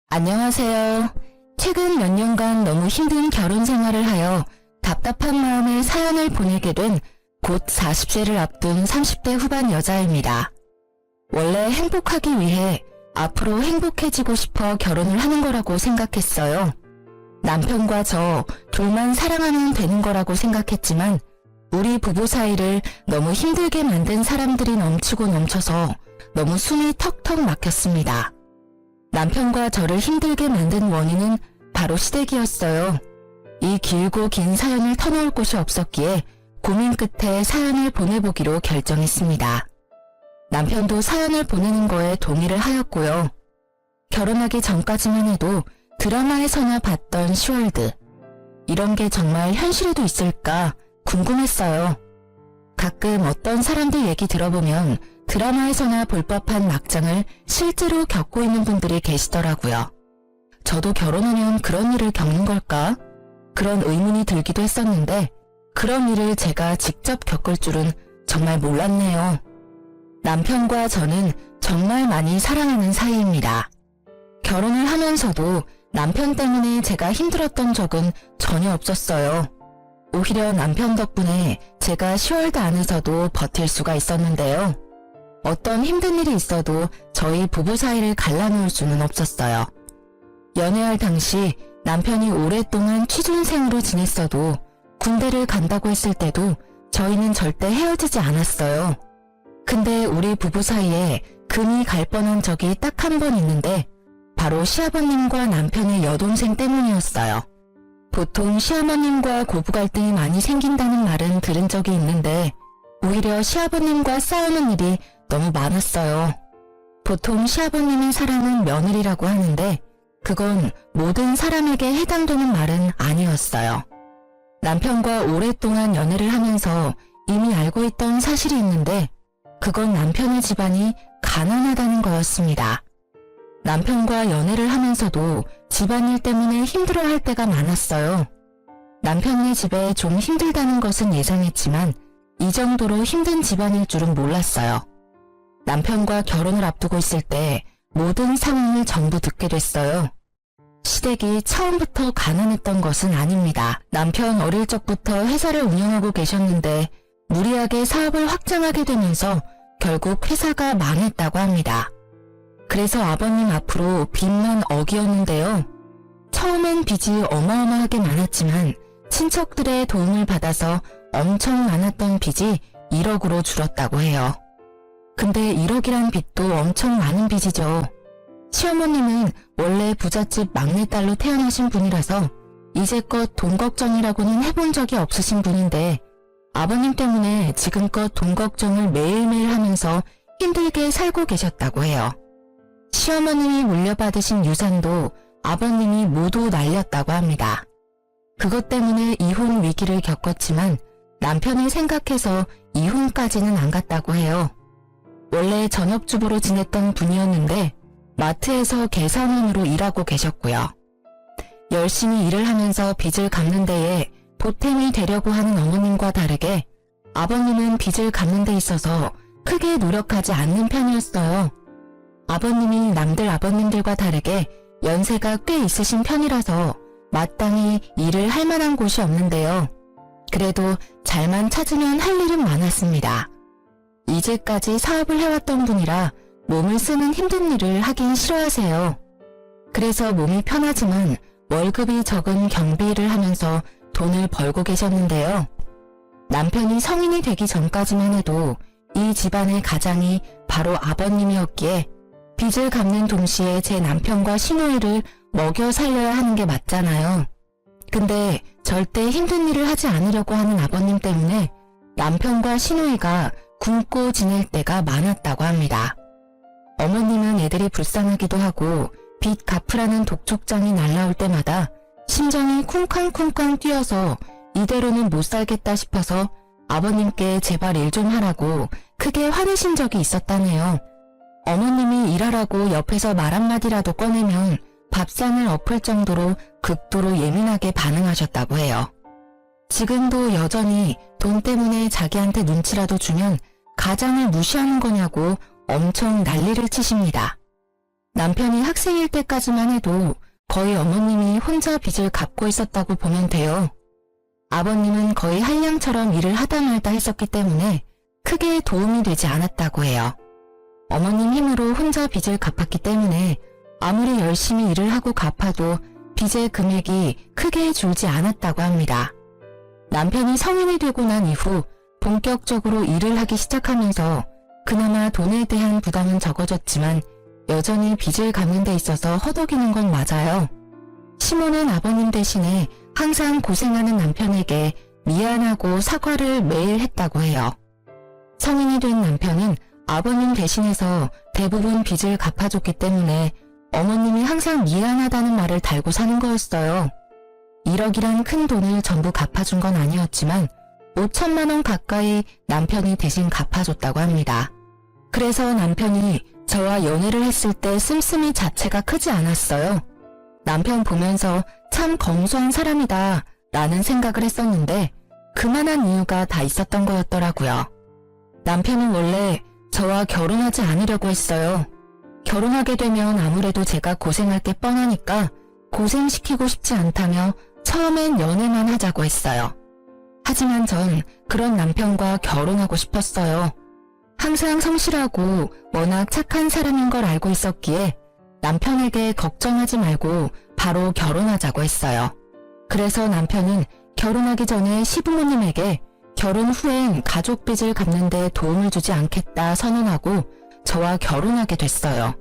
안녕하세요. 최근 몇 년간 너무 힘든 결혼 생활을 하여 답답한 마음에 사연을 보내게 된 곧 40세를 앞둔 30대 후반 여자입니다. 원래 행복하기 위해 앞으로 행복해지고 싶어 결혼을 하는 거라고 생각했어요. 남편과 저 둘만 사랑하면 되는 거라고 생각했지만 우리 부부 사이를 너무 힘들게 만든 사람들이 넘치고 넘쳐서 너무 숨이 턱턱 막혔습니다. 남편과 저를 힘들게 만든 원인은 바로 시댁이었어요. 이 길고 긴 사연을 터놓을 곳이 없었기에 고민 끝에 사연을 보내보기로 결정했습니다. 남편도 사연을 보내는 거에 동의를 하였고요. 결혼하기 전까지만 해도 드라마에서나 봤던 시월드, 이런 게 정말 현실에도 있을까 궁금했어요. 가끔 어떤 사람들 얘기 들어보면 드라마에서나 볼 법한 막장을 실제로 겪고 있는 분들이 계시더라고요. 저도 결혼하면 그런 일을 겪는 걸까? 그런 의문이 들기도 했었는데 그런 일을 제가 직접 겪을 줄은 정말 몰랐네요. 남편과 저는 정말 많이 사랑하는 사이입니다. 결혼을 하면서도 남편 때문에 제가 힘들었던 적은 전혀 없었어요. 오히려 남편 덕분에 제가 시월드 안에서도 버틸 수가 있었는데요. 어떤 힘든 일이 있어도 저희 부부 사이를 갈라놓을 수는 없었어요. 연애할 당시 남편이 오랫동안 취준생으로 지냈어도 군대를 간다고 했을 때도 저희는 절대 헤어지지 않았어요. 근데 우리 부부 사이에 금이 갈 뻔한 적이 딱 한 번 있는데 바로 시아버님과 남편의 여동생 때문이었어요. 보통 시어머님과 고부 갈등이 많이 생긴다는 말은 들은 적이 있는데 오히려 시아버님과 싸우는 일이 너무 많았어요. 보통 시아버님의 사랑은 며느리라고 하는데 그건 모든 사람에게 해당되는 말은 아니었어요. 남편과 오랫동안 연애를 하면서 이미 알고 있던 사실이 있는데 그건 남편의 집안이 가난하다는 거였습니다. 남편과 연애를 하면서도 집안일 때문에 힘들어할 때가 많았어요. 남편네 집에 좀 힘들다는 것은 예상했지만 이 정도로 힘든 집안일 줄은 몰랐어요. 남편과 결혼을 앞두고 있을 때 모든 상황을 전부 듣게 됐어요. 시댁이 처음부터 가난했던 것은 아닙니다. 남편 어릴 적부터 회사를 운영하고 계셨는데 무리하게 사업을 확장하게 되면서 결국 회사가 망했다고 합니다. 그래서 아버님 앞으로 빚만 억이었는데요. 처음엔 빚이 어마어마하게 많았지만 친척들의 도움을 받아서 엄청 많았던 빚이 1억으로 줄었다고 해요. 근데 1억이란 빚도 엄청 많은 빚이죠. 시어머님은 원래 부잣집 막내딸로 태어나신 분이라서 이제껏 돈 걱정이라고는 해본 적이 없으신 분인데 아버님 때문에 지금껏 돈 걱정을 매일매일 하면서 힘들게 살고 계셨다고 해요. 시어머님이 물려받으신 유산도 아버님이 모두 날렸다고 합니다. 그것 때문에 이혼 위기를 겪었지만 남편을 생각해서 이혼까지는 안 갔다고 해요. 원래 전업주부로 지냈던 분이었는데 마트에서 계산원으로 일하고 계셨고요. 열심히 일을 하면서 빚을 갚는 데에 보탬이 되려고 하는 어머님과 다르게 아버님은 빚을 갚는 데 있어서 크게 노력하지 않는 편이었어요. 아버님이 남들 아버님들과 다르게 연세가 꽤 있으신 편이라서 마땅히 일을 할 만한 곳이 없는데요. 그래도 잘만 찾으면 할 일은 많았습니다. 이제까지 사업을 해왔던 분이라 몸을 쓰는 힘든 일을 하긴 싫어하세요. 그래서 몸이 편하지만 월급이 적은 경비 일을 하면서 돈을 벌고 계셨는데요. 남편이 성인이 되기 전까지만 해도 이 집안의 가장이 바로 아버님이었기에 빚을 갚는 동시에 제 남편과 시누이를 먹여 살려야 하는 게 맞잖아요. 근데 절대 힘든 일을 하지 않으려고 하는 아버님 때문에 남편과 시누이가 굶고 지낼 때가 많았다고 합니다. 어머님은 애들이 불쌍하기도 하고 빚 갚으라는 독촉장이 날라올 때마다 심장이 쿵쾅쿵쾅 뛰어서 이대로는 못 살겠다 싶어서 아버님께 제발 일 좀 하라고 크게 화내신 적이 있었다네요. 어머님이 일하라고 옆에서 말 한마디라도 꺼내면 밥상을 엎을 정도로 극도로 예민하게 반응하셨다고 해요. 지금도 여전히 돈 때문에 자기한테 눈치라도 주면 가장을 무시하는 거냐고 엄청 난리를 치십니다. 남편이 학생일 때까지만 해도 거의 어머님이 혼자 빚을 갚고 있었다고 보면 돼요. 아버님은 거의 한량처럼 일을 하다 말다 했었기 때문에 크게 도움이 되지 않았다고 해요. 어머님 힘으로 혼자 빚을 갚았기 때문에 아무리 열심히 일을 하고 갚아도 빚의 금액이 크게 줄지 않았다고 합니다. 남편이 성인이 되고 난 이후 본격적으로 일을 하기 시작하면서 그나마 돈에 대한 부담은 적어졌지만 여전히 빚을 갚는 데 있어서 허덕이는 건 맞아요. 시모는 아버님 대신에 항상 고생하는 남편에게 미안하고 사과를 매일 했다고 해요. 성인이 된 남편은 아버님 대신해서 대부분 빚을 갚아줬기 때문에 어머님이 항상 미안하다는 말을 달고 사는 거였어요. 1억이란 큰 돈을 전부 갚아준 건 아니었지만 5천만 원 가까이 남편이 대신 갚아줬다고 합니다. 그래서 남편이 저와 연애를 했을 때 씀씀이 자체가 크지 않았어요. 남편 보면서 참 검소한 사람이다 라는 생각을 했었는데 그만한 이유가 다 있었던 거였더라고요. 남편은 원래 저와 결혼하지 않으려고 했어요. 결혼하게 되면 아무래도 제가 고생할 게 뻔하니까 고생시키고 싶지 않다며 처음엔 연애만 하자고 했어요. 하지만 전 그런 남편과 결혼하고 싶었어요. 항상 성실하고 워낙 착한 사람인 걸 알고 있었기에 남편에게 걱정하지 말고 바로 결혼하자고 했어요. 그래서 남편은 결혼하기 전에 시부모님에게 결혼 후엔 가족 빚을 갚는 데 도움을 주지 않겠다 선언하고 저와 결혼하게 됐어요.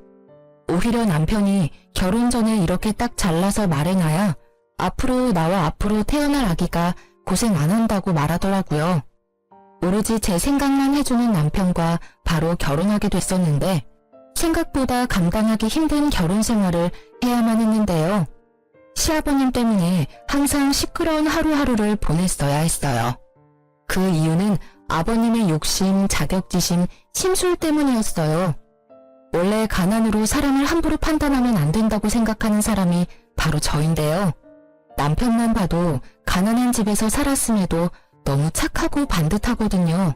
오히려 남편이 결혼 전에 이렇게 딱 잘라서 말해놔야 앞으로 나와 앞으로 태어날 아기가 고생 안 한다고 말하더라고요. 오로지 제 생각만 해주는 남편과 바로 결혼하게 됐었는데 생각보다 감당하기 힘든 결혼 생활을 해야만 했는데요. 시아버님 때문에 항상 시끄러운 하루하루를 보냈어야 했어요. 그 이유는 아버님의 욕심, 자격지심, 심술 때문이었어요. 원래 가난으로 사람을 함부로 판단하면 안 된다고 생각하는 사람이 바로 저인데요. 남편만 봐도 가난한 집에서 살았음에도 너무 착하고 반듯하거든요.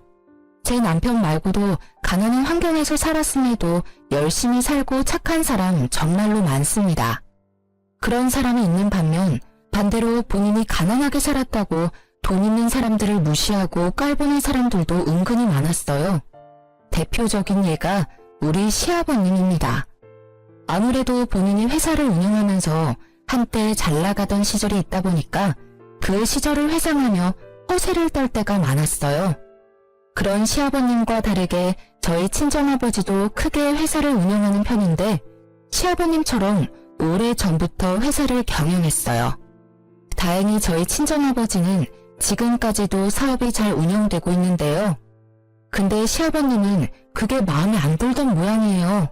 제 남편 말고도 가난한 환경에서 살았음에도 열심히 살고 착한 사람 정말로 많습니다. 그런 사람이 있는 반면 반대로 본인이 가난하게 살았다고 돈 있는 사람들을 무시하고 깔보는 사람들도 은근히 많았어요. 대표적인 예가 우리 시아버님입니다. 아무래도 본인이 회사를 운영하면서 한때 잘 나가던 시절이 있다 보니까 그 시절을 회상하며 허세를 떨 때가 많았어요. 그런 시아버님과 다르게 저희 친정아버지도 크게 회사를 운영하는 편인데 시아버님처럼 오래전부터 회사를 경영했어요. 다행히 저희 친정아버지는 지금까지도 사업이 잘 운영되고 있는데요. 근데 시아버님은 그게 마음에 안 들던 모양이에요.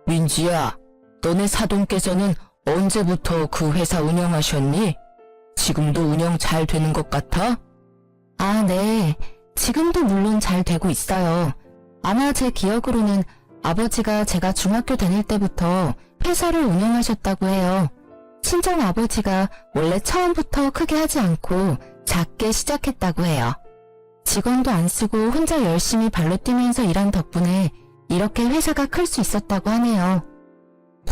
민지야, 너네 사돈께서는 언제부터 그 회사 운영하셨니? 지금도 운영 잘 되는 것 같아? 아, 네. 지금도 물론 잘 되고 있어요. 아마 제 기억으로는 아버지가 제가 중학교 다닐 때부터 회사를 운영하셨다고 해요. 친정 아버지가 원래 처음부터 크게 하지 않고 작게 시작했다고 해요. 직원도 안 쓰고 혼자 열심히 발로 뛰면서 일한 덕분에 이렇게 회사가 클 수 있었다고 하네요.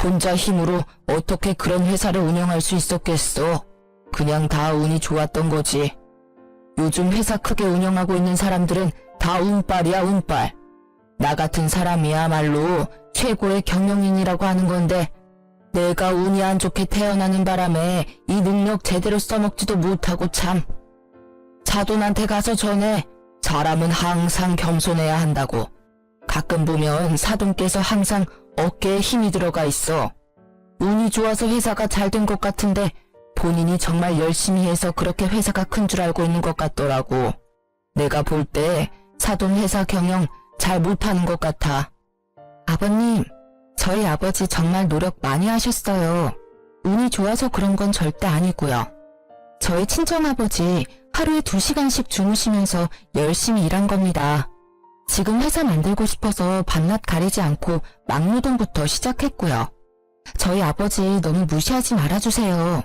혼자 힘으로 어떻게 그런 회사를 운영할 수 있었겠어? 그냥 다 운이 좋았던 거지. 요즘 회사 크게 운영하고 있는 사람들은 다 운빨이야, 운빨. 나 같은 사람이야말로 최고의 경영인이라고 하는 건데 내가 운이 안 좋게 태어나는 바람에 이 능력 제대로 써먹지도 못하고 참. 사돈한테 가서 전해. 사람은 항상 겸손해야 한다고. 가끔 보면 사돈께서 항상 어깨에 힘이 들어가 있어. 운이 좋아서 회사가 잘 된 것 같은데 본인이 정말 열심히 해서 그렇게 회사가 큰 줄 알고 있는 것 같더라고. 내가 볼 때 사돈 회사 경영 잘 못하는 것 같아. 아버님, 저희 아버지 정말 노력 많이 하셨어요. 운이 좋아서 그런 건 절대 아니고요. 저희 친정아버지 하루에 2시간씩 주무시면서 열심히 일한 겁니다. 지금 회사 만들고 싶어서 밤낮 가리지 않고 막노동부터 시작했고요. 저희 아버지 너무 무시하지 말아주세요.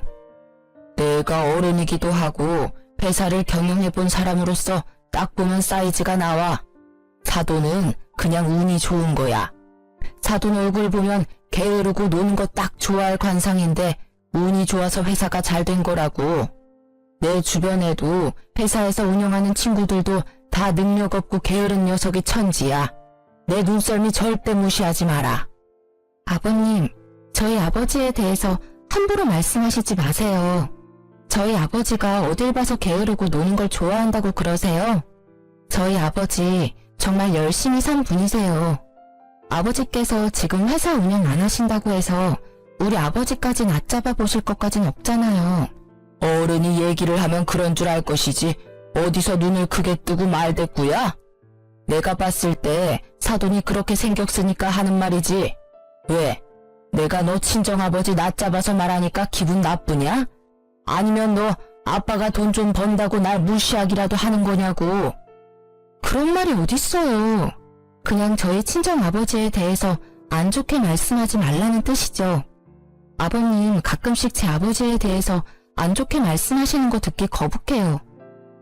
내가 어른이기도 하고 회사를 경영해본 사람으로서 딱 보면 사이즈가 나와. 사돈은 그냥 운이 좋은 거야. 사돈 얼굴 보면 게으르고 노는 거 딱 좋아할 관상인데 운이 좋아서 회사가 잘 된 거라고. 내 주변에도 회사에서 운영하는 친구들도 다 능력 없고 게으른 녀석이 천지야. 내 눈썰미 절대 무시하지 마라. 아버님, 저희 아버지에 대해서 함부로 말씀하시지 마세요. 저희 아버지가 어딜 봐서 게으르고 노는 걸 좋아한다고 그러세요? 저희 아버지 정말 열심히 산 분이세요. 아버지께서 지금 회사 운영 안 하신다고 해서 우리 아버지까지 낮잡아 보실 것까진 없잖아요. 어른이 얘기를 하면 그런 줄 알 것이지 어디서 눈을 크게 뜨고 말대꾸야? 내가 봤을 때 사돈이 그렇게 생격 쓰니까 하는 말이지. 왜? 내가 너 친정아버지 낮잡아서 말하니까 기분 나쁘냐? 아니면 너 아빠가 돈 좀 번다고 날 무시하기라도 하는 거냐고. 그런 말이 어딨어요. 그냥 저희 친정아버지에 대해서 안 좋게 말씀하지 말라는 뜻이죠. 아버님 가끔씩 제 아버지에 대해서 안 좋게 말씀하시는 거 듣기 거북해요.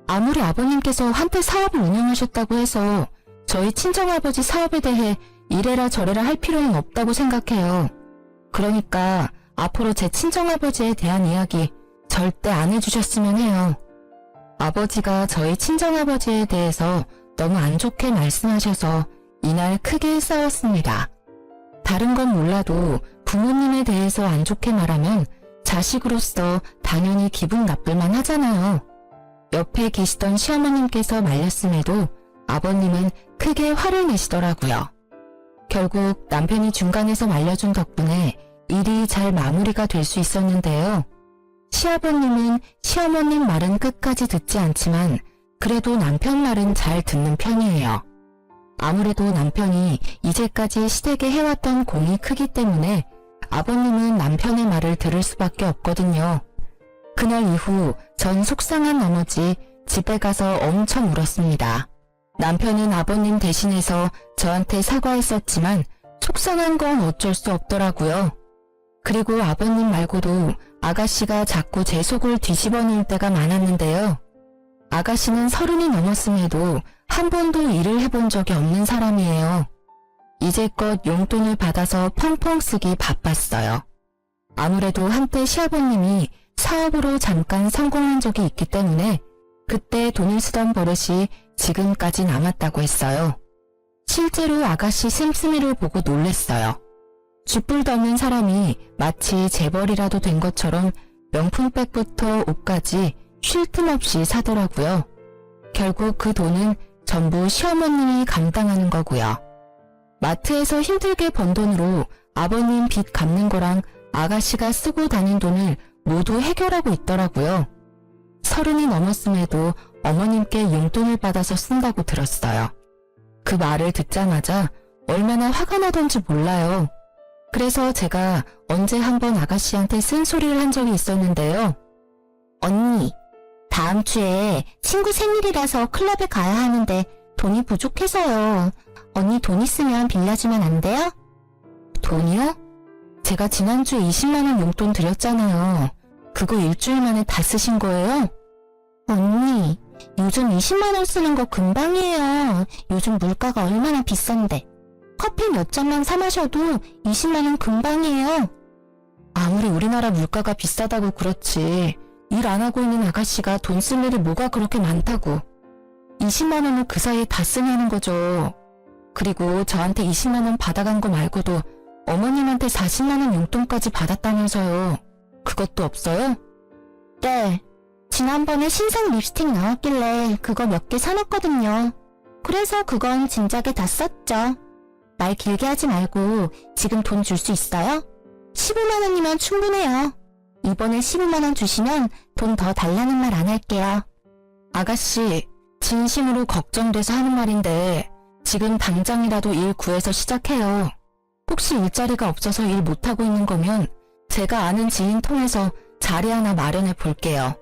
아무리 아버님께서 한때 사업을 운영하셨다고 해서 저희 친정아버지 사업에 대해 이래라 저래라 할 필요는 없다고 생각해요. 그러니까 앞으로 제 친정아버지에 대한 이야기 절대 안 해주셨으면 해요. 아버지가 저희 친정아버지에 대해서 너무 안 좋게 말씀하셔서 이날 크게 싸웠습니다. 다른 건 몰라도 부모님에 대해서 안 좋게 말하면 자식으로서 당연히 기분 나쁠만 하잖아요. 옆에 계시던 시어머님께서 말렸음에도 아버님은 크게 화를 내시더라고요. 결국 남편이 중간에서 말려준 덕분에 일이 잘 마무리가 될 수 있었는데요. 시아버님은 시어머님 말은 끝까지 듣지 않지만 그래도 남편 말은 잘 듣는 편이에요. 아무래도 남편이 이제까지 시댁에 해왔던 공이 크기 때문에 아버님은 남편의 말을 들을 수밖에 없거든요. 그날 이후 전 속상한 나머지 집에 가서 엄청 울었습니다. 남편은 아버님 대신해서 저한테 사과했었지만 속상한 건 어쩔 수 없더라고요. 그리고 아버님 말고도 아가씨가 자꾸 제 속을 뒤집어 놓을 때가 많았는데요. 아가씨는 30이 넘었음에도 한 번도 일을 해본 적이 없는 사람이에요. 이제껏 용돈을 받아서 펑펑 쓰기 바빴어요. 아무래도 한때 시아버님이 사업으로 잠깐 성공한 적이 있기 때문에 그때 돈을 쓰던 버릇이 지금까지 남았다고 했어요. 실제로 아가씨 씀씀이를 보고 놀랬어요. 쥐뿔도 없는 사람이 마치 재벌이라도 된 것처럼 명품백부터 옷까지 쉴 틈 없이 사더라고요. 결국 그 돈은 전부 시어머님이 감당하는 거고요. 마트에서 힘들게 번 돈으로 아버님 빚 갚는 거랑 아가씨가 쓰고 다닌 돈을 모두 해결하고 있더라고요. 30이 넘었음에도 어머님께 용돈을 받아서 쓴다고 들었어요. 그 말을 듣자마자 얼마나 화가 나던지 몰라요. 그래서 제가 언제 한번 아가씨한테 쓴소리를 한 적이 있었는데요. 언니, 다음 주에 친구 생일이라서 클럽에 가야 하는데 돈이 부족해서요. 언니 돈 있으면 빌려주면 안 돼요? 돈이요? 제가 지난주에 20만 원 용돈 드렸잖아요. 그거 일주일 만에 다 쓰신 거예요? 언니, 요즘 20만 원 쓰는 거 금방이에요. 요즘 물가가 얼마나 비싼데. 커피 몇 잔만 사 마셔도 20만 원 금방이에요. 아무리 우리나라 물가가 비싸다고 그렇지 일 안 하고 있는 아가씨가 돈 쓸 일이 뭐가 그렇게 많다고. 20만 원을 그 사이에 다 쓰냐는 거죠. 그리고 저한테 20만 원 받아간 거 말고도 어머님한테 40만 원 용돈까지 받았다면서요. 그것도 없어요? 네. 지난번에 신상 립스틱 나왔길래 그거 몇 개 사놨거든요. 그래서 그건 진작에 다 썼죠. 말 길게 하지 말고 지금 돈 줄 수 있어요? 15만 원이면 충분해요. 이번에 15만 원 주시면 돈 더 달라는 말 안 할게요. 아가씨, 진심으로 걱정돼서 하는 말인데 지금 당장이라도 일 구해서 시작해요. 혹시 일자리가 없어서 일 못하고 있는 거면 제가 아는 지인 통해서 자리 하나 마련해 볼게요.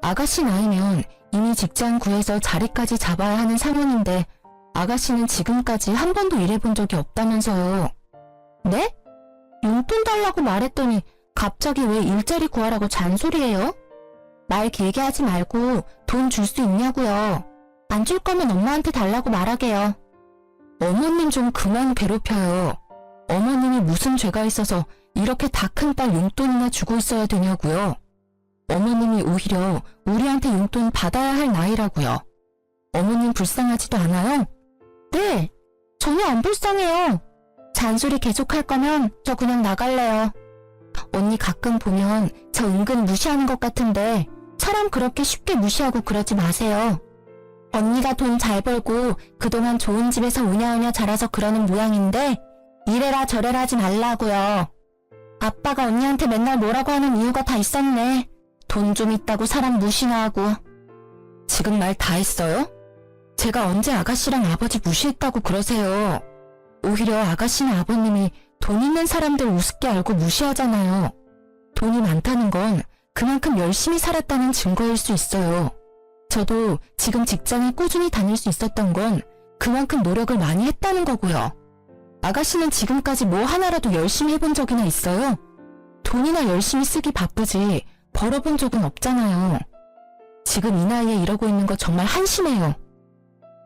아가씨 나이면 이미 직장 구해서 자리까지 잡아야 하는 상황인데 아가씨는 지금까지 한 번도 일해본 적이 없다면서요. 네? 용돈 달라고 말했더니 갑자기 왜 일자리 구하라고 잔소리해요? 말 길게 하지 말고 돈 줄 수 있냐고요. 안 줄 거면 엄마한테 달라고 말하게요. 어머님 좀 그만 괴롭혀요. 어머님이 무슨 죄가 있어서 이렇게 다 큰 딸 용돈이나 주고 있어야 되냐고요. 어머님이 오히려 우리한테 용돈 받아야 할 나이라고요. 어머님 불쌍하지도 않아요? 네, 전혀 안 불쌍해요. 잔소리 계속할 거면 저 그냥 나갈래요. 언니 가끔 보면 저 은근 무시하는 것 같은데 사람 그렇게 쉽게 무시하고 그러지 마세요. 언니가 돈 잘 벌고 그동안 좋은 집에서 우냐우냐 자라서 그러는 모양인데 이래라 저래라 하지 말라고요. 아빠가 언니한테 맨날 뭐라고 하는 이유가 다 있었네. 돈 좀 있다고 사람 무시나 하고. 지금 말 다 했어요? 제가 언제 아가씨랑 아버지 무시했다고 그러세요. 오히려 아가씨나 아버님이 돈 있는 사람들 우습게 알고 무시하잖아요. 돈이 많다는 건 그만큼 열심히 살았다는 증거일 수 있어요. 저도 지금 직장에 꾸준히 다닐 수 있었던 건 그만큼 노력을 많이 했다는 거고요. 아가씨는 지금까지 뭐 하나라도 열심히 해본 적이나 있어요? 돈이나 열심히 쓰기 바쁘지 벌어본 적은 없잖아요. 지금 이 나이에 이러고 있는 거 정말 한심해요.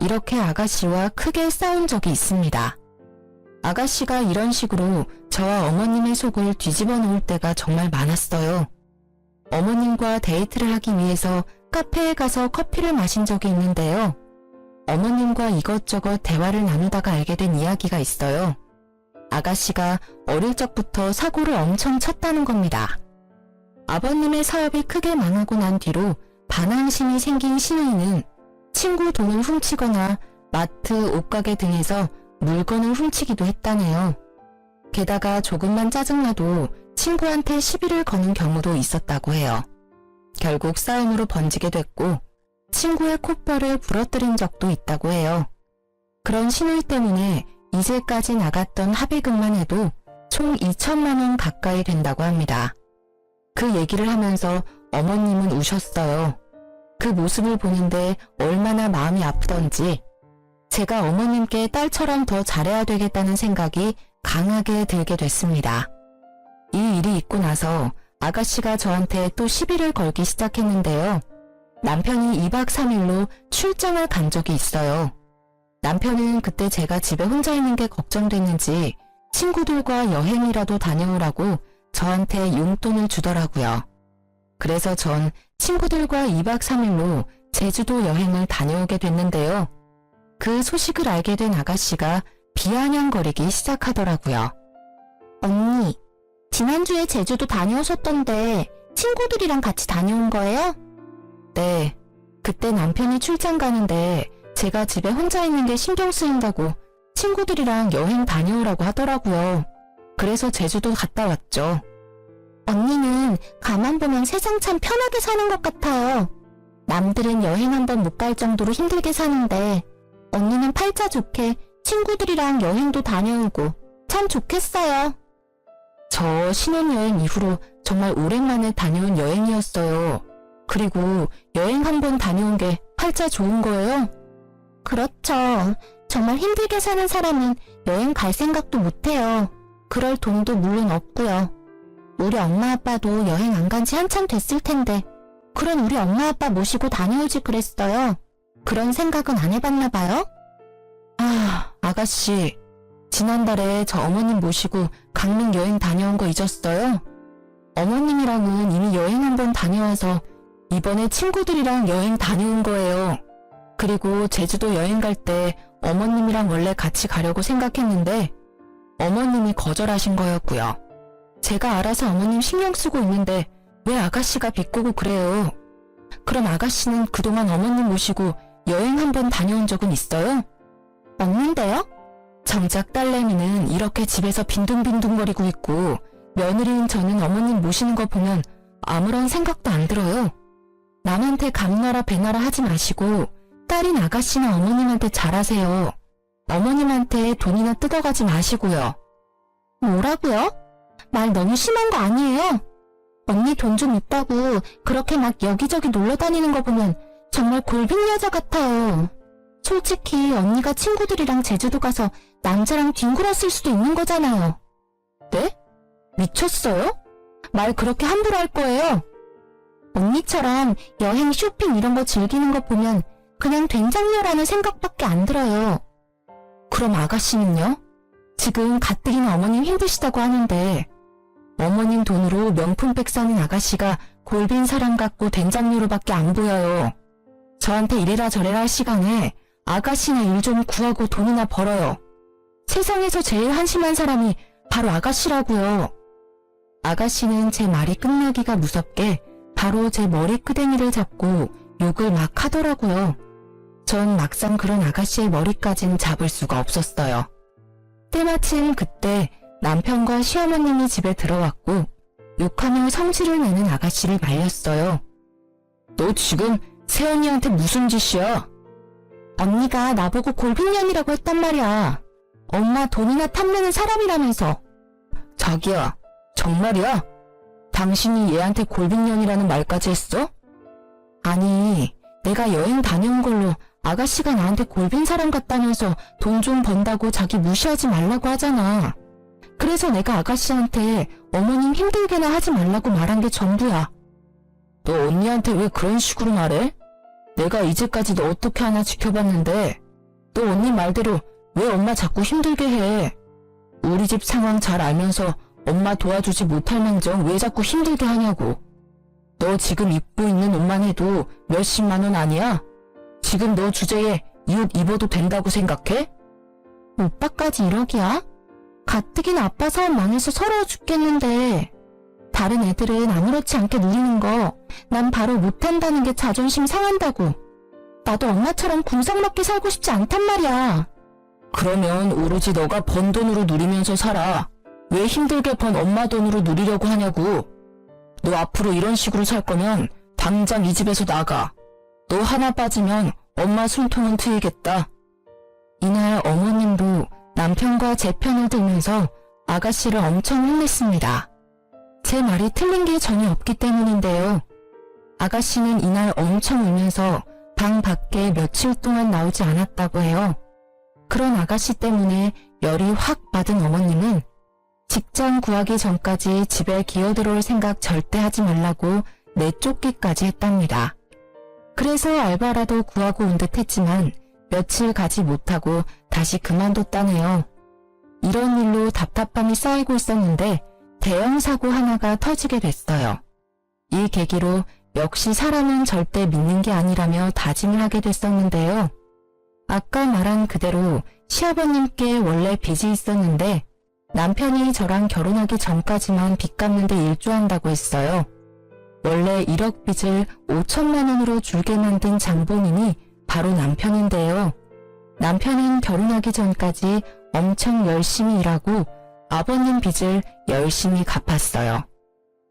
이렇게 아가씨와 크게 싸운 적이 있습니다. 아가씨가 이런 식으로 저와 어머님의 속을 뒤집어 놓을 때가 정말 많았어요. 어머님과 데이트를 하기 위해서 카페에 가서 커피를 마신 적이 있는데요. 어머님과 이것저것 대화를 나누다가 알게 된 이야기가 있어요. 아가씨가 어릴 적부터 사고를 엄청 쳤다는 겁니다. 아버님의 사업이 크게 망하고 난 뒤로 반항심이 생긴 시누이는 친구 돈을 훔치거나 마트, 옷가게 등에서 물건을 훔치기도 했다네요. 게다가 조금만 짜증나도 친구한테 시비를 거는 경우도 있었다고 해요. 결국 싸움으로 번지게 됐고 친구의 콧뼈를 부러뜨린 적도 있다고 해요. 그런 시누이 때문에 이제까지 나갔던 합의금만 해도 총 2천만 원 가까이 된다고 합니다. 그 얘기를 하면서 어머님은 우셨어요. 그 모습을 보는데 얼마나 마음이 아프던지 제가 어머님께 딸처럼 더 잘해야 되겠다는 생각이 강하게 들게 됐습니다. 이 일이 있고 나서 아가씨가 저한테 또 시비를 걸기 시작했는데요. 남편이 2박 3일로 출장을 간 적이 있어요. 남편은 그때 제가 집에 혼자 있는 게 걱정됐는지 친구들과 여행이라도 다녀오라고 저한테 용돈을 주더라고요. 그래서 전 친구들과 2박 3일로 제주도 여행을 다녀오게 됐는데요. 그 소식을 알게 된 아가씨가 비아냥거리기 시작하더라고요. 언니, 지난주에 제주도 다녀오셨던데 친구들이랑 같이 다녀온 거예요? 네, 그때 남편이 출장 가는데 제가 집에 혼자 있는 게 신경 쓰인다고 친구들이랑 여행 다녀오라고 하더라고요. 그래서 제주도 갔다 왔죠. 언니는 가만 보면 세상 참 편하게 사는 것 같아요. 남들은 여행 한 번 못 갈 정도로 힘들게 사는데 언니는 팔자 좋게 친구들이랑 여행도 다녀오고 참 좋겠어요. 저 신혼여행 이후로 정말 오랜만에 다녀온 여행이었어요. 그리고 여행 한 번 다녀온 게 팔자 좋은 거예요? 그렇죠. 정말 힘들게 사는 사람은 여행 갈 생각도 못해요. 그럴 돈도 물론 없고요. 우리 엄마 아빠도 여행 안 간 지 한참 됐을 텐데 그런 우리 엄마 아빠 모시고 다녀오지 그랬어요. 그런 생각은 안 해봤나 봐요? 아, 아가씨. 지난달에 저 어머님 모시고 강릉 여행 다녀온 거 잊었어요? 어머님이랑은 이미 여행 한 번 다녀와서 이번에 친구들이랑 여행 다녀온 거예요. 그리고 제주도 여행 갈 때 어머님이랑 원래 같이 가려고 생각했는데 어머님이 거절하신 거였고요. 제가 알아서 어머님 신경 쓰고 있는데 왜 아가씨가 비꼬고 그래요? 그럼 아가씨는 그동안 어머님 모시고 여행 한 번 다녀온 적은 있어요? 없는데요? 정작 딸내미는 이렇게 집에서 빈둥빈둥거리고 있고 며느리인 저는 어머님 모시는 거 보면 아무런 생각도 안 들어요. 남한테 감나라 배나라 하지 마시고 딸인 아가씨나 어머님한테 잘하세요. 어머님한테 돈이나 뜯어가지 마시고요. 뭐라고요? 말 너무 심한 거 아니에요? 언니 돈 좀 있다고 그렇게 막 여기저기 놀러 다니는 거 보면 정말 골빈 여자 같아요. 솔직히 언니가 친구들이랑 제주도 가서 남자랑 뒹굴었을 수도 있는 거잖아요. 네? 미쳤어요? 말 그렇게 함부로 할 거예요? 언니처럼 여행, 쇼핑 이런 거 즐기는 거 보면 그냥 된장녀라는 생각밖에 안 들어요. 그럼 아가씨는요? 지금 가뜩이나 어머님 힘드시다고 하는데 어머님 돈으로 명품백 사는 아가씨가 골빈 사람 같고 된장녀로밖에 안 보여요. 저한테 이래라 저래라 할 시간에 아가씨나 일 좀 구하고 돈이나 벌어요. 세상에서 제일 한심한 사람이 바로 아가씨라고요. 아가씨는 제 말이 끝나기가 무섭게 바로 제 머리끄댕이를 잡고 욕을 막 하더라고요. 전 막상 그런 아가씨의 머리까진 잡을 수가 없었어요. 때마침 그때 남편과 시어머님이 집에 들어왔고 욕하며 성질을 내는 아가씨를 말렸어요. 너 지금 새언니한테 무슨 짓이야? 언니가 나보고 골빈년이라고 했단 말이야. 엄마 돈이나 탐내는 사람이라면서. 자기야, 정말이야? 당신이 얘한테 골빈년이라는 말까지 했어? 아니, 내가 여행 다녀온 걸로 아가씨가 나한테 골빈 사람 같다면서 돈 좀 번다고 자기 무시하지 말라고 하잖아. 그래서 내가 아가씨한테 어머님 힘들게나 하지 말라고 말한 게 전부야. 너 언니한테 왜 그런 식으로 말해? 내가 이제까지 너 어떻게 하나 지켜봤는데 너 언니 말대로 왜 엄마 자꾸 힘들게 해? 우리 집 상황 잘 알면서 엄마 도와주지 못할 망정 왜 자꾸 힘들게 하냐고. 너 지금 입고 있는 옷만 해도 몇십만 원 아니야? 지금 너 주제에 이 옷 입어도 된다고 생각해? 오빠까지 1억이야? 가뜩이나 아빠 사업 망해서 서러워 죽겠는데 다른 애들은 아무렇지 않게 누리는 거 난 바로 못한다는 게 자존심 상한다고. 나도 엄마처럼 궁상맞게 살고 싶지 않단 말이야. 그러면 오로지 너가 번 돈으로 누리면서 살아. 왜 힘들게 번 엄마 돈으로 누리려고 하냐고. 너 앞으로 이런 식으로 살 거면 당장 이 집에서 나가. 너 하나 빠지면 엄마 숨통은 트이겠다. 이날 어머님도 남편과 제 편을 들면서 아가씨를 엄청 혼냈습니다. 제 말이 틀린 게 전혀 없기 때문인데요. 아가씨는 이날 엄청 울면서 방 밖에 며칠 동안 나오지 않았다고 해요. 그런 아가씨 때문에 열이 확 받은 어머님은 직장 구하기 전까지 집에 기어들어올 생각 절대 하지 말라고 내쫓기까지 했답니다. 그래서 알바라도 구하고 온 듯 했지만 며칠 가지 못하고 다시 그만뒀다네요. 이런 일로 답답함이 쌓이고 있었는데 대형 사고 하나가 터지게 됐어요. 이 계기로 역시 사람은 절대 믿는 게 아니라며 다짐을 하게 됐었는데요. 아까 말한 그대로 시아버님께 원래 빚이 있었는데 남편이 저랑 결혼하기 전까지만 빚 갚는데 일조한다고 했어요. 원래 1억 빚을 5천만 원으로 줄게 만든 장본인이 바로 남편인데요. 남편은 결혼하기 전까지 엄청 열심히 일하고 아버님 빚을 열심히 갚았어요.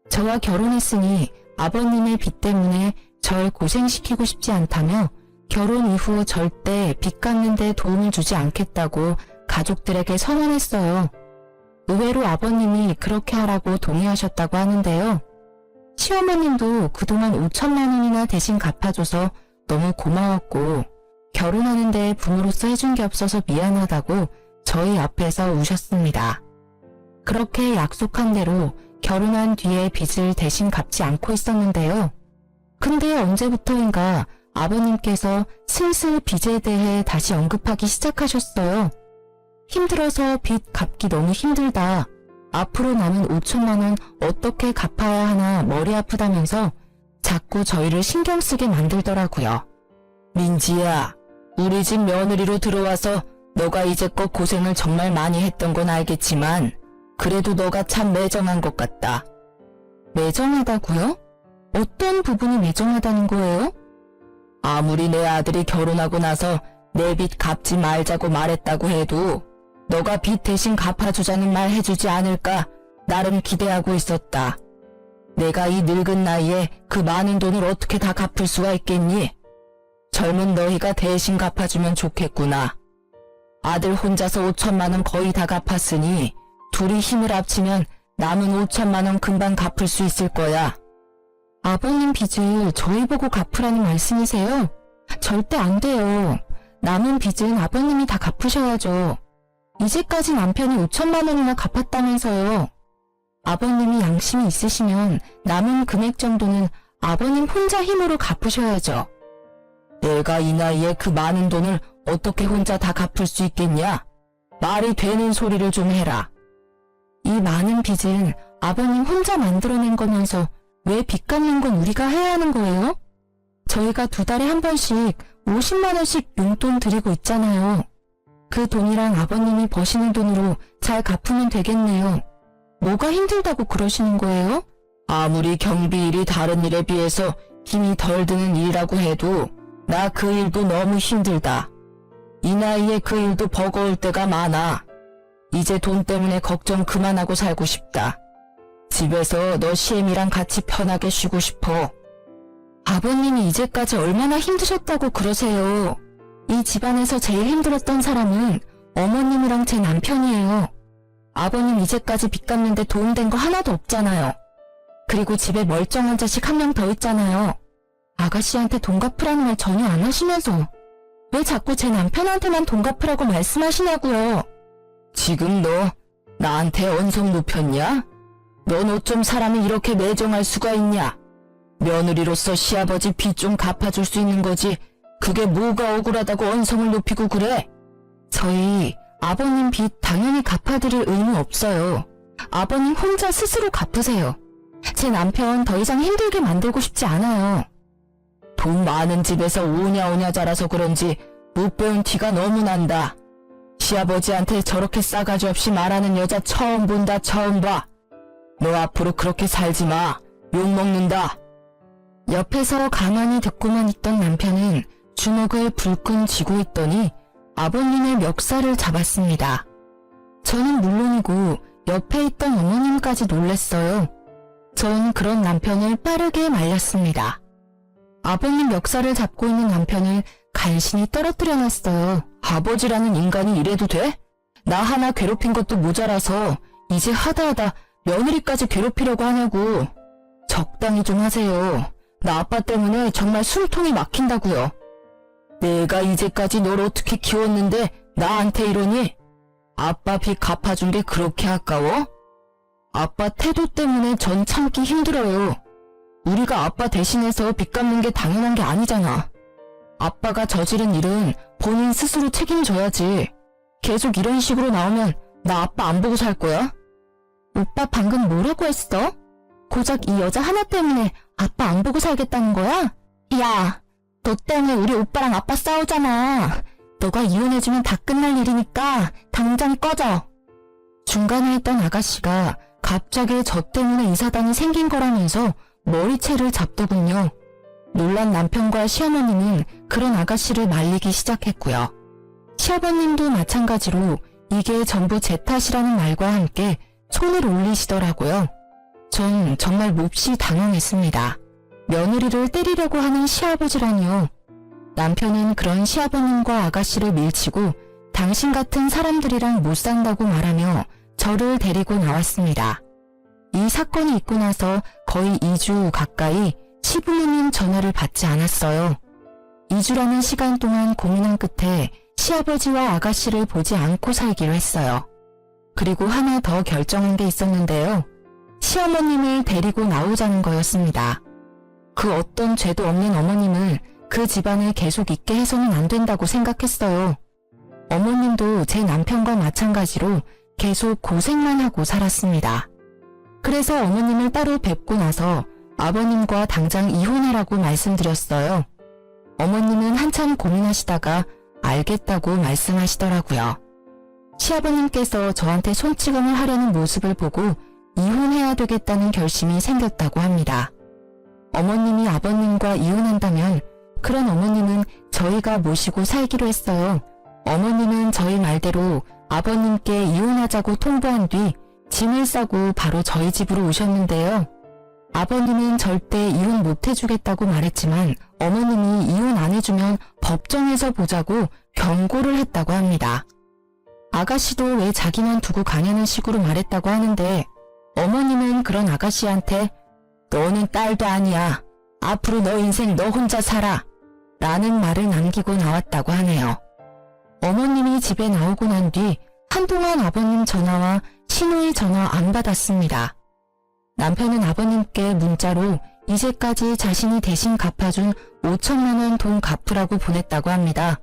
저와 결혼했으니 아버님의 빚 때문에 절 고생시키고 싶지 않다며 결혼 이후 절대 빚 갚는 데 도움을 주지 않겠다고 가족들에게 선언했어요. 의외로 아버님이 그렇게 하라고 동의하셨다고 하는데요. 시어머님도 그동안 5천만 원이나 대신 갚아줘서 너무 고마웠고 결혼하는데 부모로서 해준 게 없어서 미안하다고 저희 앞에서 우셨습니다. 그렇게 약속한 대로 결혼한 뒤에 빚을 대신 갚지 않고 있었는데요. 근데 언제부터인가 아버님께서 슬슬 빚에 대해 다시 언급하기 시작하셨어요. 힘들어서 빚 갚기 너무 힘들다. 앞으로 남은 5천만 원 어떻게 갚아야 하나 머리 아프다면서 자꾸 저희를 신경 쓰게 만들더라고요. 민지야, 우리 집 며느리로 들어와서 너가 이제껏 고생을 정말 많이 했던 건 알겠지만 그래도 너가 참 매정한 것 같다. 매정하다고요? 어떤 부분이 매정하다는 거예요? 아무리 내 아들이 결혼하고 나서 내 빚 갚지 말자고 말했다고 해도 너가 빚 대신 갚아주자는 말 해주지 않을까 나름 기대하고 있었다. 내가 이 늙은 나이에 그 많은 돈을 어떻게 다 갚을 수가 있겠니? 젊은 너희가 대신 갚아주면 좋겠구나. 아들 혼자서 5천만 원 거의 다 갚았으니 둘이 힘을 합치면 남은 5천만 원 금방 갚을 수 있을 거야. 아버님 빚을 저희 보고 갚으라는 말씀이세요? 절대 안 돼요. 남은 빚은 아버님이 다 갚으셔야죠. 이제까지 남편이 5천만 원이나 갚았다면서요. 아버님이 양심이 있으시면 남은 금액 정도는 아버님 혼자 힘으로 갚으셔야죠. 내가 이 나이에 그 많은 돈을 어떻게 혼자 다 갚을 수 있겠냐? 말이 되는 소리를 좀 해라. 이 많은 빚은 아버님 혼자 만들어낸 거면서 왜 빚 갚는 건 우리가 해야 하는 거예요? 저희가 2달에 한 번씩 50만 원씩 용돈 드리고 있잖아요. 그 돈이랑 아버님이 버시는 돈으로 잘 갚으면 되겠네요. 뭐가 힘들다고 그러시는 거예요? 아무리 경비일이 다른 일에 비해서 힘이 덜 드는 일이라고 해도 나 그 일도 너무 힘들다. 이 나이에 그 일도 버거울 때가 많아. 이제 돈 때문에 걱정 그만하고 살고 싶다. 집에서 너 시엠이랑 같이 편하게 쉬고 싶어. 아버님이 이제까지 얼마나 힘드셨다고 그러세요. 이 집안에서 제일 힘들었던 사람은 어머님이랑 제 남편이에요. 아버님 이제까지 빚 갚는데 도움된 거 하나도 없잖아요. 그리고 집에 멀쩡한 자식 1명 더 있잖아요. 아가씨한테 돈 갚으라는 말 전혀 안 하시면서 왜 자꾸 제 남편한테만 돈 갚으라고 말씀하시냐고요. 지금 너 나한테 언성 높였냐? 넌 어쩜 사람이 이렇게 매정할 수가 있냐? 며느리로서 시아버지 빚 좀 갚아줄 수 있는 거지. 그게 뭐가 억울하다고 언성을 높이고 그래? 저희 아버님 빚 당연히 갚아드릴 의무 없어요. 아버님 혼자 스스로 갚으세요. 제 남편 더 이상 힘들게 만들고 싶지 않아요. 돈 많은 집에서 오냐오냐 자라서 그런지 못 배운 티가 너무 난다. 시아버지한테 저렇게 싸가지 없이 말하는 여자 처음 본다. 처음 봐. 너 앞으로 그렇게 살지 마. 욕먹는다. 옆에서 가만히 듣고만 있던 남편은 주먹을 불끈 쥐고 있더니 아버님의 멱살을 잡았습니다. 저는 물론이고 옆에 있던 어머님까지 놀랐어요. 전 그런 남편을 빠르게 말렸습니다. 아버님 멱살을 잡고 있는 남편을 간신히 떨어뜨려 놨어요. 아버지라는 인간이 이래도 돼? 나 하나 괴롭힌 것도 모자라서 이제 하다하다 며느리까지 괴롭히려고 하냐고. 적당히 좀 하세요. 나 아빠 때문에 정말 숨통이 막힌다고요. 내가 이제까지 널 어떻게 키웠는데 나한테 이러니? 아빠 빚 갚아준 게 그렇게 아까워? 아빠 태도 때문에 전 참기 힘들어요. 우리가 아빠 대신해서 빚 갚는 게 당연한 게 아니잖아. 아빠가 저지른 일은 본인 스스로 책임져야지. 계속 이런 식으로 나오면 나 아빠 안 보고 살 거야? 오빠 방금 뭐라고 했어? 고작 이 여자 하나 때문에 아빠 안 보고 살겠다는 거야? 야, 너 때문에 우리 오빠랑 아빠 싸우잖아. 너가 이혼해주면 다 끝날 일이니까 당장 꺼져. 중간에 있던 아가씨가 갑자기 저 때문에 이사단이 생긴 거라면서 머리채를 잡더군요. 놀란 남편과 시어머니는 그런 아가씨를 말리기 시작했고요. 시아버님도 마찬가지로 이게 전부 제 탓이라는 말과 함께 손을 올리시더라고요. 전 정말 몹시 당황했습니다. 며느리를 때리려고 하는 시아버지라니요. 남편은 그런 시아버님과 아가씨를 밀치고 당신 같은 사람들이랑 못 산다고 말하며 저를 데리고 나왔습니다. 이 사건이 있고 나서 거의 2주 가까이 시부모님 전화를 받지 않았어요. 2주라는 시간 동안 고민한 끝에 시아버지와 아가씨를 보지 않고 살기로 했어요. 그리고 하나 더 결정한 게 있었는데요. 시어머님을 데리고 나오자는 거였습니다. 그 어떤 죄도 없는 어머님을 그 집안에 계속 있게 해서는 안 된다고 생각했어요. 어머님도 제 남편과 마찬가지로 계속 고생만 하고 살았습니다. 그래서 어머님을 따로 뵙고 나서 아버님과 당장 이혼하라고 말씀드렸어요. 어머님은 한참 고민하시다가 알겠다고 말씀하시더라고요. 시아버님께서 저한테 손찌검을 하려는 모습을 보고 이혼해야 되겠다는 결심이 생겼다고 합니다. 어머님이 아버님과 이혼한다면 그런 어머님은 저희가 모시고 살기로 했어요. 어머님은 저희 말대로 아버님께 이혼하자고 통보한 뒤 짐을 싸고 바로 저희 집으로 오셨는데요. 아버님은 절대 이혼 못 해주겠다고 말했지만 어머님이 이혼 안 해주면 법정에서 보자고 경고를 했다고 합니다. 아가씨도 왜 자기만 두고 가냐는 식으로 말했다고 하는데 어머님은 그런 아가씨한테 너는 딸도 아니야. 앞으로 너 인생 너 혼자 살아. 라는 말을 남기고 나왔다고 하네요. 어머님이 집에 나오고 난 뒤 한동안 아버님 전화와 시누이 전화 안 받았습니다. 남편은 아버님께 문자로 이제까지 자신이 대신 갚아준 5천만 원 돈 갚으라고 보냈다고 합니다.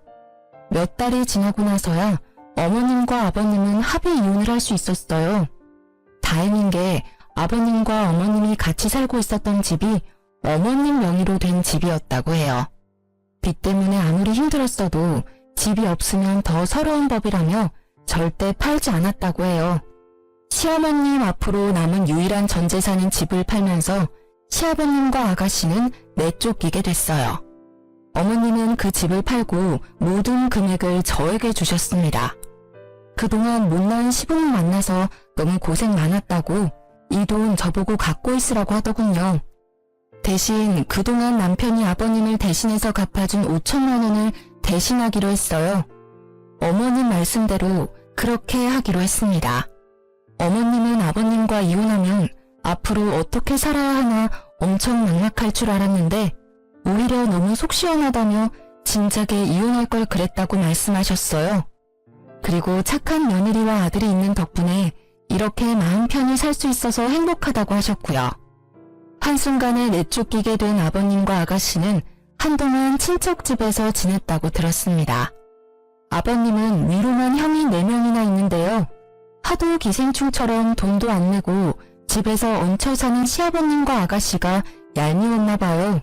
몇 달이 지나고 나서야 어머님과 아버님은 합의 이혼을 할 수 있었어요. 다행인 게 아버님과 어머님이 같이 살고 있었던 집이 어머님 명의로 된 집이었다고 해요. 빚 때문에 아무리 힘들었어도 집이 없으면 더 서러운 법이라며 절대 팔지 않았다고 해요. 시어머님 앞으로 남은 유일한 전 재산인 집을 팔면서 시아버님과 아가씨는 내쫓기게 됐어요. 어머님은 그 집을 팔고 모든 금액을 저에게 주셨습니다. 그동안 못난 시부모 만나서 너무 고생 많았다고 이 돈 저보고 갖고 있으라고 하더군요. 대신 그동안 남편이 아버님을 대신해서 갚아준 5천만 원을 대신하기로 했어요. 어머님 말씀대로 그렇게 하기로 했습니다. 어머님은 아버님과 이혼하면 앞으로 어떻게 살아야 하나 엄청 막막할 줄 알았는데 오히려 너무 속 시원하다며 진작에 이혼할 걸 그랬다고 말씀하셨어요. 그리고 착한 며느리와 아들이 있는 덕분에 이렇게 마음 편히 살 수 있어서 행복하다고 하셨고요. 한순간에 내쫓기게 된 아버님과 아가씨는 한동안 친척 집에서 지냈다고 들었습니다. 아버님은 위로만 형이 4명이나 있는데요. 하도 기생충처럼 돈도 안 내고 집에서 얹혀 사는 시아버님과 아가씨가 얄미웠나 봐요.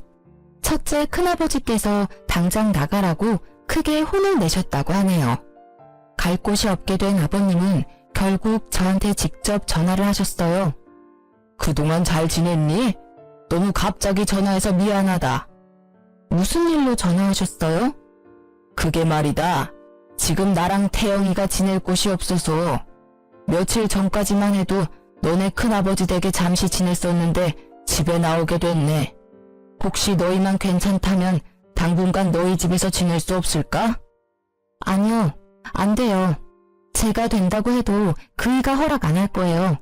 첫째 큰아버지께서 당장 나가라고 크게 혼을 내셨다고 하네요. 갈 곳이 없게 된 아버님은 결국 저한테 직접 전화를 하셨어요. 그동안 잘 지냈니? 너무 갑자기 전화해서 미안하다. 무슨 일로 전화하셨어요? 그게 말이다. 지금 나랑 태영이가 지낼 곳이 없어서 며칠 전까지만 해도 너네 큰아버지 댁에 잠시 지냈었는데 집에 나오게 됐네. 혹시 너희만 괜찮다면 당분간 너희 집에서 지낼 수 없을까? 아니요, 안 돼요. 제가 된다고 해도 그이가 허락 안 할 거예요.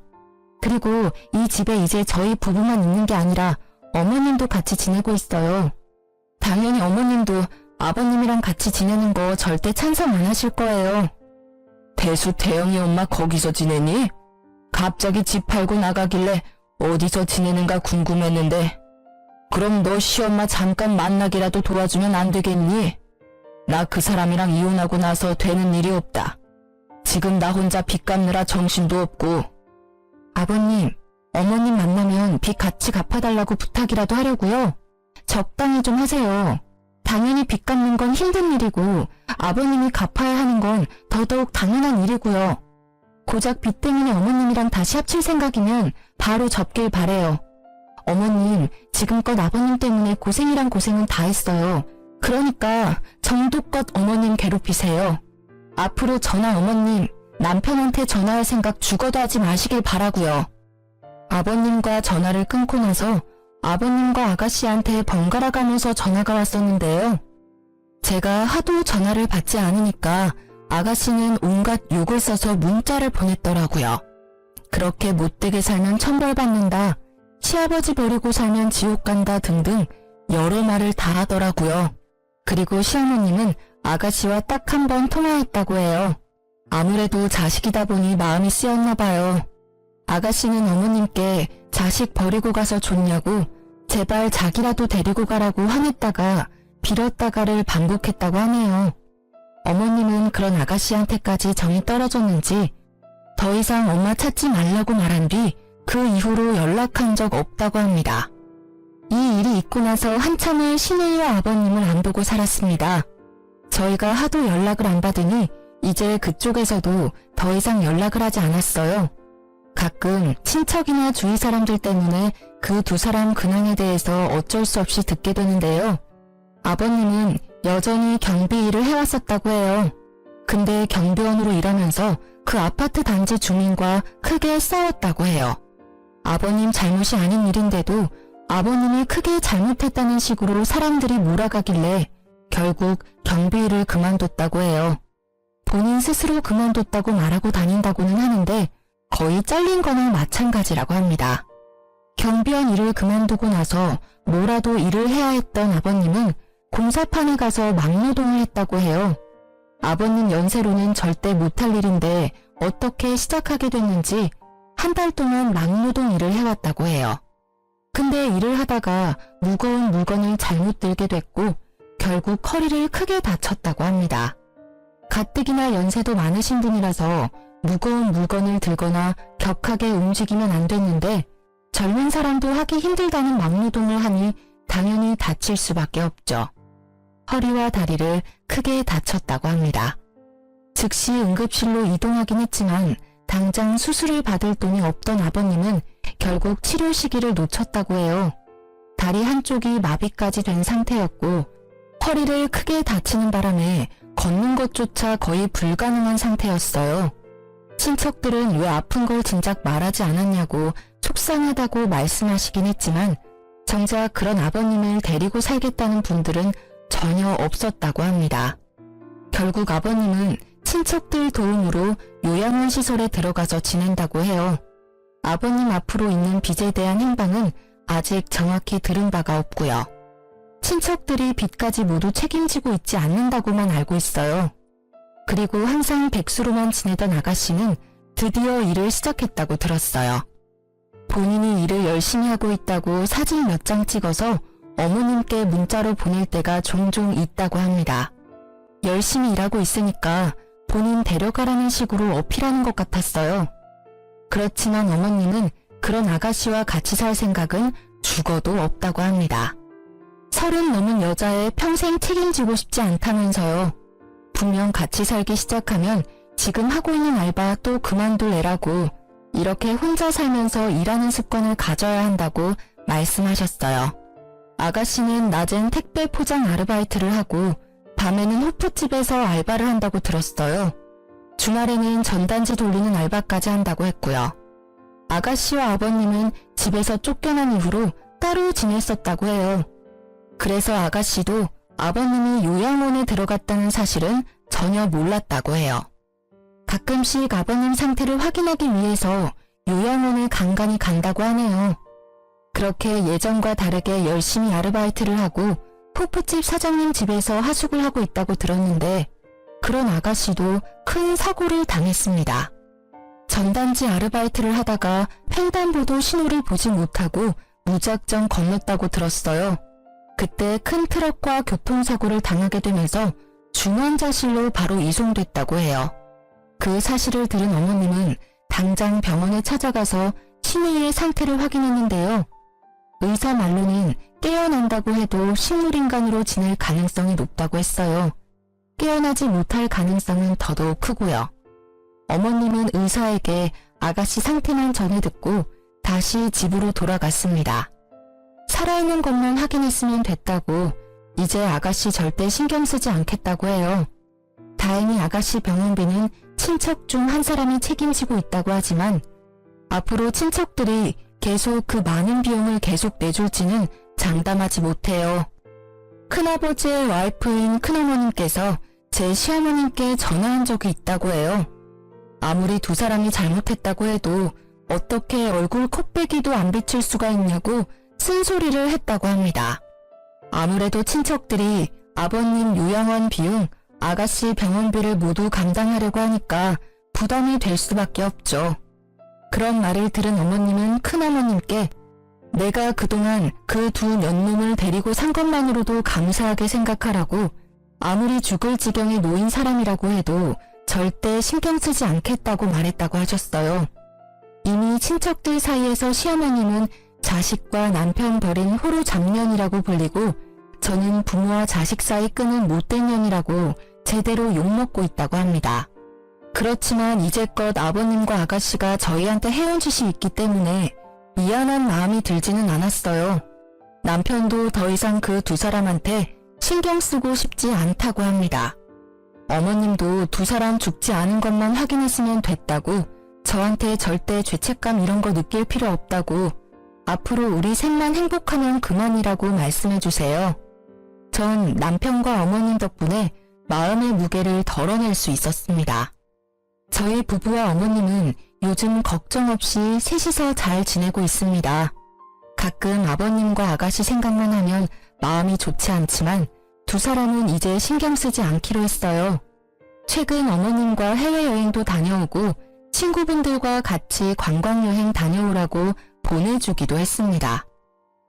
그리고 이 집에 이제 저희 부부만 있는 게 아니라 어머님도 같이 지내고 있어요. 당연히 어머님도 아버님이랑 같이 지내는 거 절대 찬성 안 하실 거예요. 대수 태영이 엄마 거기서 지내니? 갑자기 집 팔고 나가길래 어디서 지내는가 궁금했는데 그럼 너 시엄마 잠깐 만나기라도 도와주면 안 되겠니? 나 그 사람이랑 이혼하고 나서 되는 일이 없다. 지금 나 혼자 빚 갚느라 정신도 없고. 아버님, 어머님 만나면 빚 같이 갚아달라고 부탁이라도 하려고요. 적당히 좀 하세요. 당연히 빚 갚는 건 힘든 일이고 아버님이 갚아야 하는 건 더더욱 당연한 일이고요. 고작 빚 때문에 어머님이랑 다시 합칠 생각이면 바로 접길 바래요. 어머님, 지금껏 아버님 때문에 고생이란 고생은 다 했어요. 그러니까 정도껏 어머님 괴롭히세요. 앞으로 저나 어머님, 남편한테 전화할 생각 죽어도 하지 마시길 바라고요. 아버님과 전화를 끊고 나서 아버님과 아가씨한테 번갈아 가면서 전화가 왔었는데요. 제가 하도 전화를 받지 않으니까 아가씨는 온갖 욕을 써서 문자를 보냈더라고요. 그렇게 못되게 살면 천벌받는다, 시아버지 버리고 살면 지옥 간다 등등 여러 말을 다 하더라고요. 그리고 시어머님은 아가씨와 딱 한 번 통화했다고 해요. 아무래도 자식이다 보니 마음이 쓰였나 봐요. 아가씨는 어머님께 자식 버리고 가서 좋냐고 제발 자기라도 데리고 가라고 화냈다가 빌었다가를 반복했다고 하네요. 어머님은 그런 아가씨한테까지 정이 떨어졌는지 더 이상 엄마 찾지 말라고 말한 뒤 그 이후로 연락한 적 없다고 합니다. 이 일이 있고 나서 한참을 시누이와 아버님을 안 보고 살았습니다. 저희가 하도 연락을 안 받으니 이제 그쪽에서도 더 이상 연락을 하지 않았어요. 가끔 친척이나 주위 사람들 때문에 그 두 사람 근황에 대해서 어쩔 수 없이 듣게 되는데요. 아버님은 여전히 경비 일을 해왔었다고 해요. 근데 경비원으로 일하면서 그 아파트 단지 주민과 크게 싸웠다고 해요. 아버님 잘못이 아닌 일인데도 아버님이 크게 잘못했다는 식으로 사람들이 몰아가길래 결국 경비 일을 그만뒀다고 해요. 본인 스스로 그만뒀다고 말하고 다닌다고는 하는데 거의 잘린 거나 마찬가지라고 합니다. 경비원 일을 그만두고 나서 뭐라도 일을 해야 했던 아버님은 공사판에 가서 막노동을 했다고 해요. 아버님 연세로는 절대 못할 일인데 어떻게 시작하게 됐는지 한 달 동안 막노동 일을 해왔다고 해요. 근데 일을 하다가 무거운 물건을 잘못 들게 됐고 결국 허리를 크게 다쳤다고 합니다. 가뜩이나 연세도 많으신 분이라서 무거운 물건을 들거나 격하게 움직이면 안 됐는데 젊은 사람도 하기 힘들다는 막노동을 하니 당연히 다칠 수밖에 없죠. 허리와 다리를 크게 다쳤다고 합니다. 즉시 응급실로 이동하긴 했지만 당장 수술을 받을 돈이 없던 아버님은 결국 치료 시기를 놓쳤다고 해요. 다리 한쪽이 마비까지 된 상태였고 허리를 크게 다치는 바람에 걷는 것조차 거의 불가능한 상태였어요. 친척들은 왜 아픈 걸 진작 말하지 않았냐고 속상하다고 말씀하시긴 했지만 정작 그런 아버님을 데리고 살겠다는 분들은 전혀 없었다고 합니다. 결국 아버님은 친척들 도움으로 요양원 시설에 들어가서 지낸다고 해요. 아버님 앞으로 있는 빚에 대한 행방은 아직 정확히 들은 바가 없고요. 친척들이 빚까지 모두 책임지고 있지 않는다고만 알고 있어요. 그리고 항상 백수로만 지내던 아가씨는 드디어 일을 시작했다고 들었어요. 본인이 일을 열심히 하고 있다고 사진 몇 장 찍어서 어머님께 문자로 보낼 때가 종종 있다고 합니다. 열심히 일하고 있으니까 본인 데려가라는 식으로 어필하는 것 같았어요. 그렇지만 어머님은 그런 아가씨와 같이 살 생각은 죽어도 없다고 합니다. 30 넘은 여자애 평생 책임지고 싶지 않다면서요. 분명 같이 살기 시작하면 지금 하고 있는 알바 또 그만둘 애라고 이렇게 혼자 살면서 일하는 습관을 가져야 한다고 말씀하셨어요. 아가씨는 낮엔 택배 포장 아르바이트를 하고 밤에는 호프집에서 알바를 한다고 들었어요. 주말에는 전단지 돌리는 알바까지 한다고 했고요. 아가씨와 아버님은 집에서 쫓겨난 이후로 따로 지냈었다고 해요. 그래서 아가씨도 아버님이 요양원에 들어갔다는 사실은 전혀 몰랐다고 해요. 가끔씩 아버님 상태를 확인하기 위해서 요양원에 간간히 간다고 하네요. 그렇게 예전과 다르게 열심히 아르바이트를 하고 호프집 사장님 집에서 하숙을 하고 있다고 들었는데 그런 아가씨도 큰 사고를 당했습니다. 전단지 아르바이트를 하다가 횡단보도 신호를 보지 못하고 무작정 건넜다고 들었어요. 그때 큰 트럭과 교통사고를 당하게 되면서 중환자실로 바로 이송됐다고 해요. 그 사실을 들은 어머님은 당장 병원에 찾아가서 신우이의 상태를 확인했는데요. 의사 말로는 깨어난다고 해도 식물인간으로 지낼 가능성이 높다고 했어요. 깨어나지 못할 가능성은 더더욱 크고요. 어머님은 의사에게 아가씨 상태만 전해 듣고 다시 집으로 돌아갔습니다. 살아있는 것만 확인했으면 됐다고 이제 아가씨 절대 신경 쓰지 않겠다고 해요. 다행히 아가씨 병원비는 친척 중 한 사람이 책임지고 있다고 하지만 앞으로 친척들이 계속 그 많은 비용을 계속 내줄지는 장담하지 못해요. 큰아버지의 와이프인 큰어머님께서 제 시어머님께 전화한 적이 있다고 해요. 아무리 두 사람이 잘못했다고 해도 어떻게 얼굴 콧배기도 안 비칠 수가 있냐고 쓴소리를 했다고 합니다. 아무래도 친척들이 아버님 요양원 비용, 아가씨 병원비를 모두 감당하려고 하니까 부담이 될 수밖에 없죠. 그런 말을 들은 어머님은 큰어머님께 내가 그동안 그 두 년놈을 데리고 산 것만으로도 감사하게 생각하라고 아무리 죽을 지경에 놓인 사람이라고 해도 절대 신경 쓰지 않겠다고 말했다고 하셨어요. 이미 친척들 사이에서 시어머님은 자식과 남편 버린 호루 잡년이라고 불리고 저는 부모와 자식 사이 끈은 못된 년이라고 제대로 욕먹고 있다고 합니다. 그렇지만 이제껏 아버님과 아가씨가 저희한테 해온 짓이 있기 때문에 미안한 마음이 들지는 않았어요. 남편도 더 이상 그 두 사람한테 신경 쓰고 싶지 않다고 합니다. 어머님도 두 사람 죽지 않은 것만 확인했으면 됐다고 저한테 절대 죄책감 이런 거 느낄 필요 없다고 앞으로 우리 셋만 행복하면 그만이라고 말씀해주세요. 전 남편과 어머님 덕분에 마음의 무게를 덜어낼 수 있었습니다. 저희 부부와 어머님은 요즘 걱정 없이 셋이서 잘 지내고 있습니다. 가끔 아버님과 아가씨 생각만 하면 마음이 좋지 않지만 두 사람은 이제 신경 쓰지 않기로 했어요. 최근 어머님과 해외여행도 다녀오고 친구분들과 같이 관광여행 다녀오라고 보내주기도 했습니다.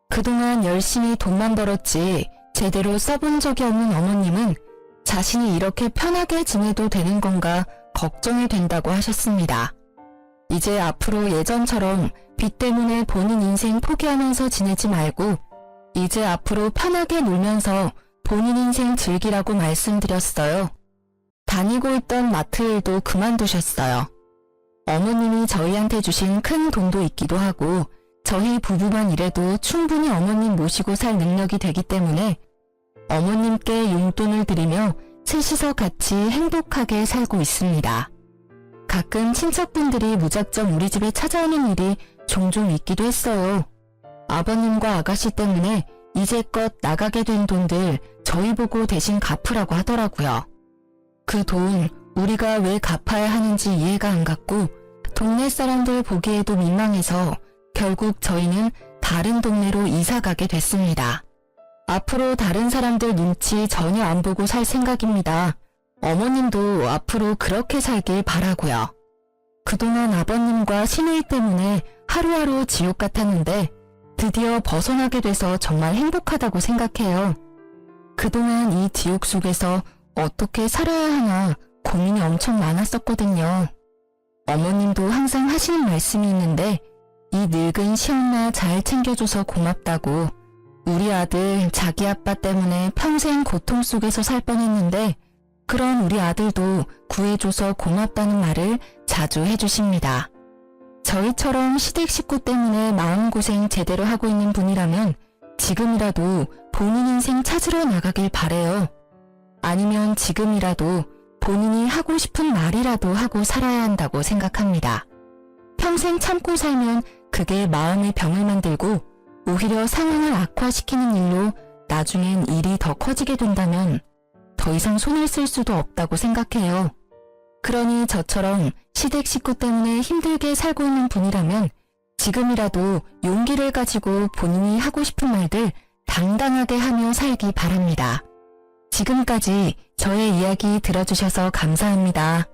그동안 열심히 돈만 벌었지 제대로 써본 적이 없는 어머님은 자신이 이렇게 편하게 지내도 되는 건가 걱정이 된다고 하셨습니다. 이제 앞으로 예전처럼 빚 때문에 본인 인생 포기하면서 지내지 말고 이제 앞으로 편하게 놀면서 본인 인생 즐기라고 말씀드렸어요. 다니고 있던 마트 일도 그만두셨어요. 어머님이 저희한테 주신 큰 돈도 있기도 하고 저희 부부만 일해도 충분히 어머님 모시고 살 능력이 되기 때문에 어머님께 용돈을 드리며 셋이서 같이 행복하게 살고 있습니다. 가끔 친척분들이 무작정 우리 집에 찾아오는 일이 종종 있기도 했어요. 아버님과 아가씨 때문에 이제껏 나가게 된 돈들 저희 보고 대신 갚으라고 하더라고요. 그 돈 우리가 왜 갚아야 하는지 이해가 안 갔고 동네 사람들 보기에도 민망해서 결국 저희는 다른 동네로 이사 가게 됐습니다. 앞으로 다른 사람들 눈치 전혀 안 보고 살 생각입니다. 어머님도 앞으로 그렇게 살길 바라고요. 그동안 아버님과 시누이 때문에 하루하루 지옥 같았는데 드디어 벗어나게 돼서 정말 행복하다고 생각해요. 그동안 이 지옥 속에서 어떻게 살아야 하나 고민이 엄청 많았었거든요. 어머님도 항상 하시는 말씀이 있는데 이 늙은 시엄마 잘 챙겨줘서 고맙다고 우리 아들 자기 아빠 때문에 평생 고통 속에서 살 뻔했는데 그런 우리 아들도 구해줘서 고맙다는 말을 자주 해주십니다. 저희처럼 시댁 식구 때문에 마음고생 제대로 하고 있는 분이라면 지금이라도 본인 인생 찾으러 나가길 바래요. 아니면 지금이라도 본인이 하고 싶은 말이라도 하고 살아야 한다고 생각합니다. 평생 참고 살면 그게 마음의 병을 만들고 오히려 상황을 악화시키는 일로 나중엔 일이 더 커지게 된다면 더 이상 손을 쓸 수도 없다고 생각해요. 그러니 저처럼 시댁 식구 때문에 힘들게 살고 있는 분이라면 지금이라도 용기를 가지고 본인이 하고 싶은 말들 당당하게 하며 살기 바랍니다. 지금까지 저의 이야기 들어주셔서 감사합니다.